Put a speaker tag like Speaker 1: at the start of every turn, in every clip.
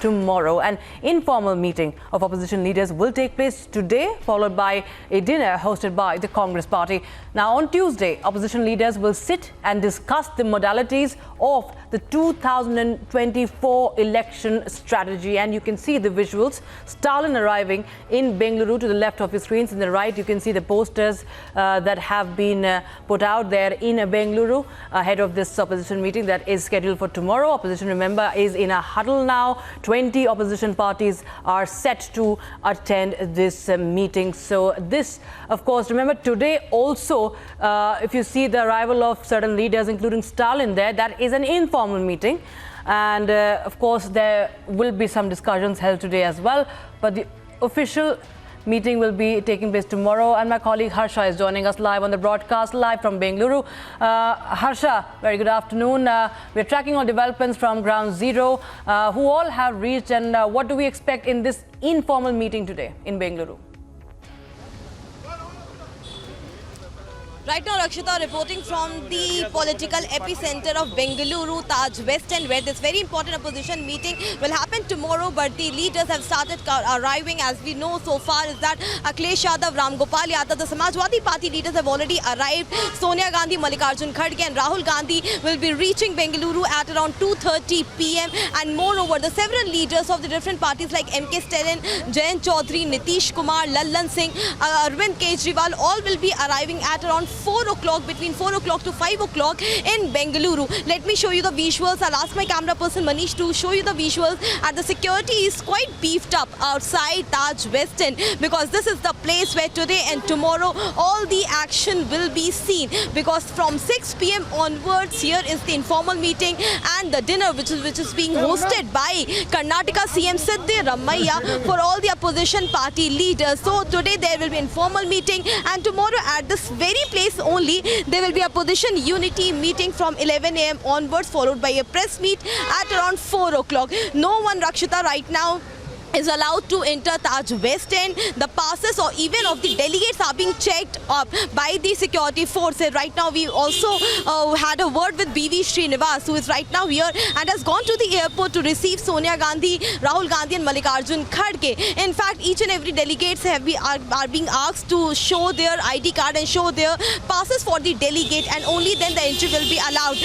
Speaker 1: tomorrow. An informal meeting of opposition leaders will take place today, followed by a dinner hosted by the Congress party. Now, on Tuesday, opposition leaders will sit and discuss the modalities of the 2024 election strategy. And you can see the visuals. Stalin arriving in Bengaluru. To the left of your screens, in the right, you can see the posters that have been put out there in Bengaluru ahead of this opposition meeting that is scheduled for tomorrow. Opposition, remember, is in a huddle now. 20 opposition parties are set to attend this meeting. So this, of course, remember, today also, if you see the arrival of certain leaders, including Stalin there, that is an informal meeting. And of course, there will be some discussions held today as well. But the official meeting will be taking place tomorrow, and my colleague Harsha is joining us live on the broadcast, live from Bengaluru. Harsha, very good afternoon. We're tracking all developments from ground zero. Who all have reached, and what do we expect in this informal meeting today in Bengaluru?
Speaker 2: Right now, Rakshita, reporting from the political epicenter of Bengaluru, Taj West End, where this very important opposition meeting will happen tomorrow, but the leaders have started arriving. As we know so far is that Akhilesh Yadav, Ram Gopal Yadav, the Samajwadi Party leaders have already arrived. Sonia Gandhi, Mallikarjun Kharge and Rahul Gandhi will be reaching Bengaluru at around 2:30 p.m. And moreover, the several leaders of the different parties like MK Stalin, Jayant Chaudhary, Nitish Kumar, Lallan Singh, Arvind Kejriwal, all will be arriving at around 4 o'clock, between 4 o'clock to 5 o'clock in Bengaluru. Let me show you the visuals. I'll ask my camera person Manish to show you the visuals. And the security is quite beefed up outside Taj West End, because this is the place where today and tomorrow all the action will be seen. Because from 6 p.m. onwards, here is the informal meeting and the dinner which is being hosted by Karnataka CM Siddaramaiah for all the opposition party leaders. So today there will be informal meeting, and tomorrow at this very place only there will be a opposition unity meeting from 11 a.m. onwards, followed by a press meet at around 4 o'clock. No one, Rakshita, right now is allowed to enter Taj West End. The passes or even of the delegates are being checked up by the security forces. Right now, we also had a word with B.V. Srinivas, who is right now here and has gone to the airport to receive Sonia Gandhi, Rahul Gandhi and Mallikarjun Kharge. In fact, each and every delegates are being asked to show their ID card and show their passes for the delegate, and only then the entry will be allowed.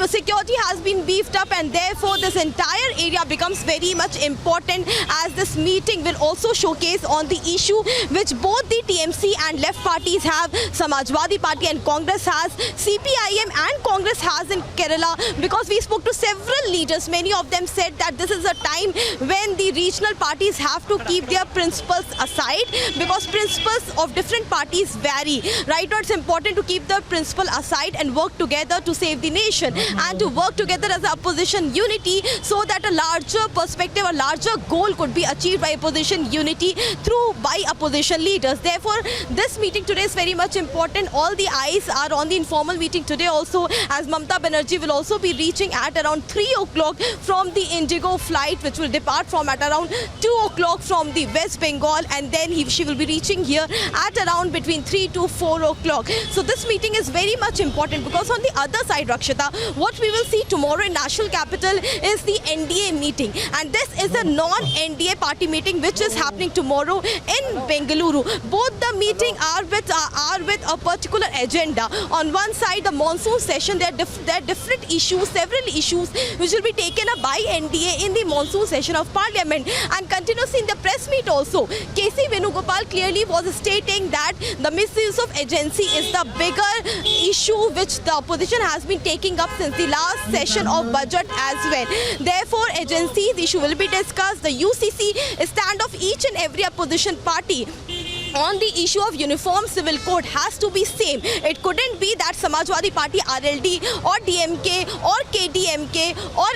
Speaker 2: Security has been beefed up, and therefore this entire area becomes very much important, as this meeting will also showcase on the issue which both the TMC and left parties have, Samajwadi Party and Congress has, CPIM and Congress has in Kerala. Because we spoke to several leaders, many of them said that this is a time when the regional parties have to keep their principles aside, because principles of different parties vary. Right now, it's important to keep the principle aside and work together to save the nation, and to work together as an opposition unity, so that a larger perspective, a larger goal could be achieved by opposition unity by opposition leaders. Therefore, this meeting today is very much important. All the eyes are on the informal meeting today also, as Mamata Banerjee will also be reaching at around 3 o'clock from the Indigo flight, which will depart from at around 2 o'clock from the West Bengal, and then she will be reaching here at around between 3 to 4 o'clock. So this meeting is very much important, because on the other side, Rakshita, what we will see tomorrow in National Capital is the NDA meeting, and this is a non-NDA party meeting which is happening tomorrow in Bengaluru. Both the meeting are with a particular agenda. On one side, the monsoon session, there are different issues, several issues which will be taken up by NDA in the monsoon session of Parliament. And continuously in the press meet also, K.C. Venugopal clearly was stating that the misuse of agency is the bigger issue which the opposition has been taking up since the last session of budget as well. Therefore, agencies issue will be discussed. The UCC stand of each and every opposition party on the issue of uniform civil code has to be same. It couldn't be that Samajwadi Party, RLD or DMK or KDMK or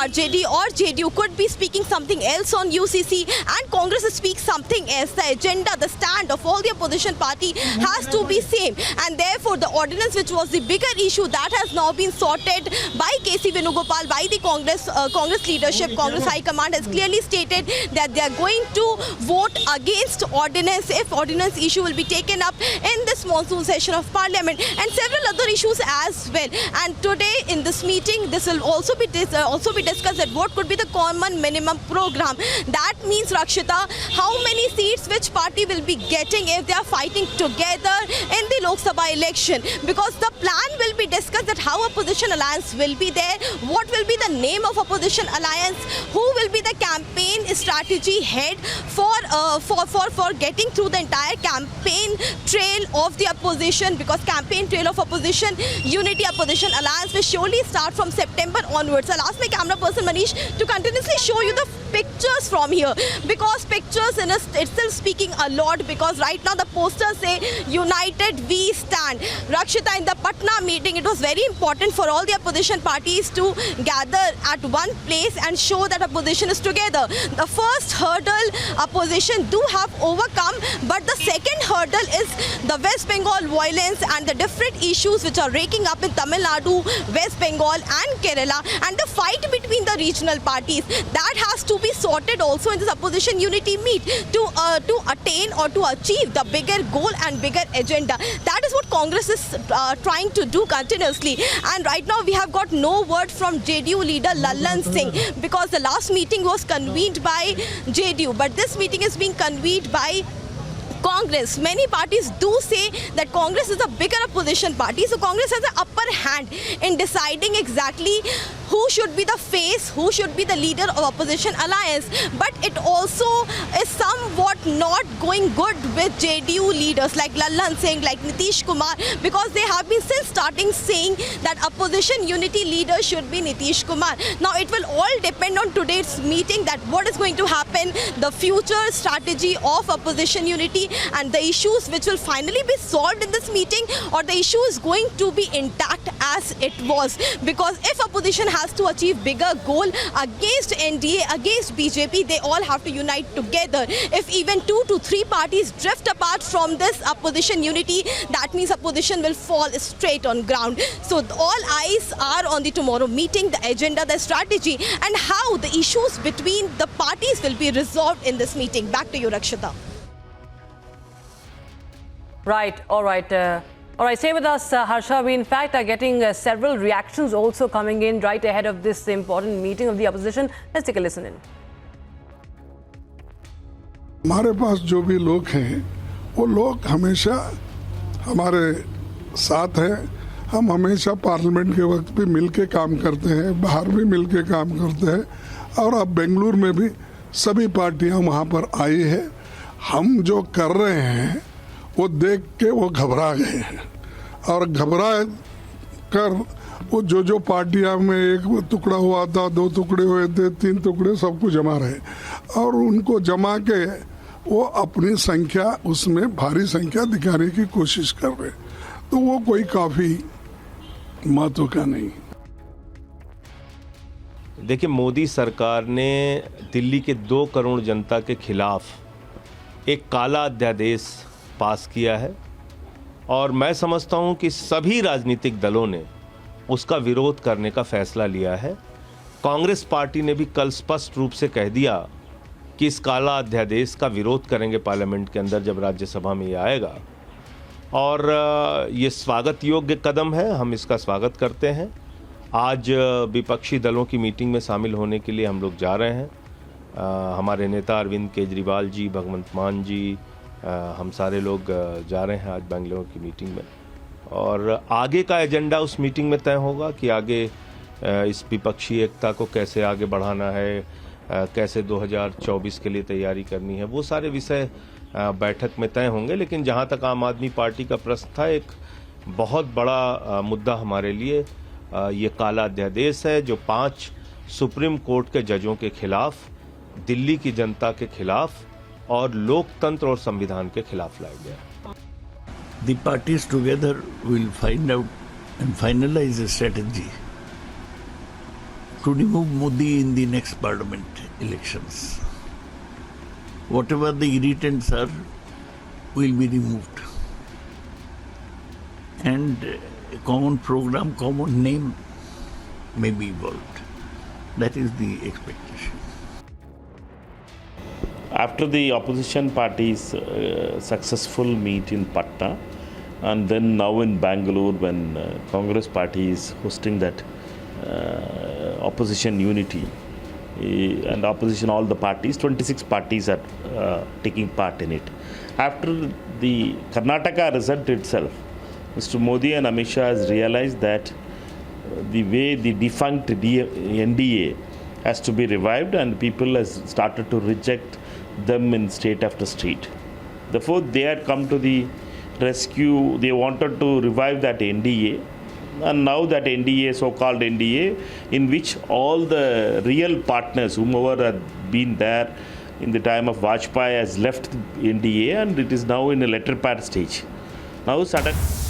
Speaker 2: RJD or JDU could be speaking something else on UCC and Congress speaks something else. The agenda, the stand of all the opposition party has to be same, and therefore the ordinance, which was the bigger issue, that has now been sorted by K.C. Venugopal, by the Congress leadership. Congress High Command has clearly stated that they are going to vote against ordinance, if ordinance issue will be taken up in this monsoon session of Parliament, and several other issues as well. And today in this meeting, this will also be discussed that what could be the common minimum program. That means, Rakshita, how many seats which party will be getting if they are fighting together in the Lok Sabha election, because the plan will be discussed that how opposition alliance will be there, what will be the name of opposition alliance, who will be the campaign strategy head for getting through the entire campaign trail of the opposition, because campaign trail of opposition, unity opposition alliance will surely start from September onwards. I'll ask my camera person Manish to continuously show you the pictures from here, because pictures in itself speaking a lot, because right now the posters say United We Stand. Rakshita, in the Patna meeting, it was very important for all the opposition parties to gather at one place and show that opposition is together. The first hurdle opposition do have overcome, but the second hurdle is the West Bengal violence and the different issues which are raking up in Tamil Nadu, West Bengal and Kerala, and the fight between the regional parties. That has to be sorted also in this opposition unity meet to attain or to achieve the bigger goal and bigger agenda. That is what Congress is trying to do continuously. And right now we have got no word from JDU leader Lallan Singh, because the last meeting was convened by JDU, but this meeting is being convened by Congress. Many parties do say that Congress is a bigger opposition party, so Congress has an upper hand in deciding exactly who should be the face, who should be the leader of opposition alliance. But it also is somewhat not going good with JDU leaders like Lallan Singh, like Nitish Kumar, because they have been since starting saying that opposition unity leader should be Nitish Kumar. Now it will all depend on today's meeting, that what is going to happen, the future strategy of opposition unity and the issues which will finally be solved in this meeting, or the issue is going to be intact as it was. Because if opposition has to achieve bigger goal against NDA, against BJP, they all have to unite together. If even 2 to 3 parties drift apart from this opposition unity, that means opposition will fall straight on ground. So all eyes are on the tomorrow meeting, the agenda, the strategy, and how the issues between the parties will be resolved in this meeting. Back to you, Rakshita.
Speaker 1: Right, all right. All right, stay with us, Harsha. We, in fact, are getting several reactions also coming in right ahead of this important meeting of the opposition. Let's take a listen in.
Speaker 3: हमारे पास जो भी लोग हैं, वो लोग हमेशा हमारे साथ हैं. हम हमेशा पार्लियामेंट के वक्त भी मिलके काम करते हैं, बाहर भी मिलके काम करते हैं, और अब बेंगलुरु में भी सभी पार्टियां वहां पर आई है. हम जो कर रहे हैं वो देख के वो घबरा गए हैं, और घबरा कर वो जो पार्टियां में एक टुकड़ा हुआ था, 2 टुकड़े हुए थे, 3 टुकड़े सबको जमा रहे, और उनको जमा के वो अपनी संख्या उसमें भारी संख्या दिखाने की कोशिश कर रहे. तो वो कोई काफी महत्व का नहीं.
Speaker 4: देखिए, मोदी सरकार ने दिल्ली के 2 करोड़ जनता के खिलाफ एक काला अध्यादेश पास किया है, और मैं समझता हूं कि सभी राजनीतिक दलों ने उसका विरोध करने का फैसला लिया है. कांग्रेस पार्टी ने भी कल स्पष्ट रूप से कह दिया कि इस काला अध्यादेश का विरोध करेंगे पार्लियामेंट के अंदर जब राज्यसभा में ये आएगा, और ये स्वागत योग्य कदम है. हम इसका स्वागत करते हैं. आज विपक्षी दलों की मीटिंग में शामिल होने के लिए हम लोग जा रहे हैं. हमारे नेता अरविंद केजरीवाल जी, भगवंत मान जी, हम सारे लोग जा रहे हैं आज बेंगलुरु की मीटिंग में, और आगे का एजेंडा उस मीटिंग में तय होगा कि आगे इस विपक्षी एकता को कैसे आगे बढ़ाना है, कैसे 2024 के लिए तैयारी करनी है, वो सारे विषय बैठक में तय होंगे. लेकिन जहां तक आम आदमी पार्टी का प्रश्न था, एक बहुत बड़ा मुद्दा हमारे लिए ये काला अध्यादेश है, जो 5 सुप्रीम कोर्ट के जजों के खिलाफ, दिल्ली की जनता के खिलाफ और लोकतंत्र और संविधान के खिलाफ लाया गया.
Speaker 5: The parties together will find out and finalize a strategy to remove Modi in the next parliament elections. Whatever the irritants are will be removed, and a common program, common name may be evolved. That is the expectation.
Speaker 6: After the opposition party's successful meet in Patna, and then now in Bengaluru, when Congress party is hosting that opposition unity, and opposition, all the parties, 26 parties are taking part in it. After the Karnataka result itself, Mr. Modi and Amit Shah has realized that the way the defunct NDA has to be revived, and people has started to reject them in state after state. Therefore, they had come to the rescue. They wanted to revive that NDA, and now that NDA, so-called NDA, in which all the real partners, whomever had been there in the time of Vajpayee, has left NDA, and it is now in a letter pad stage. Now suddenly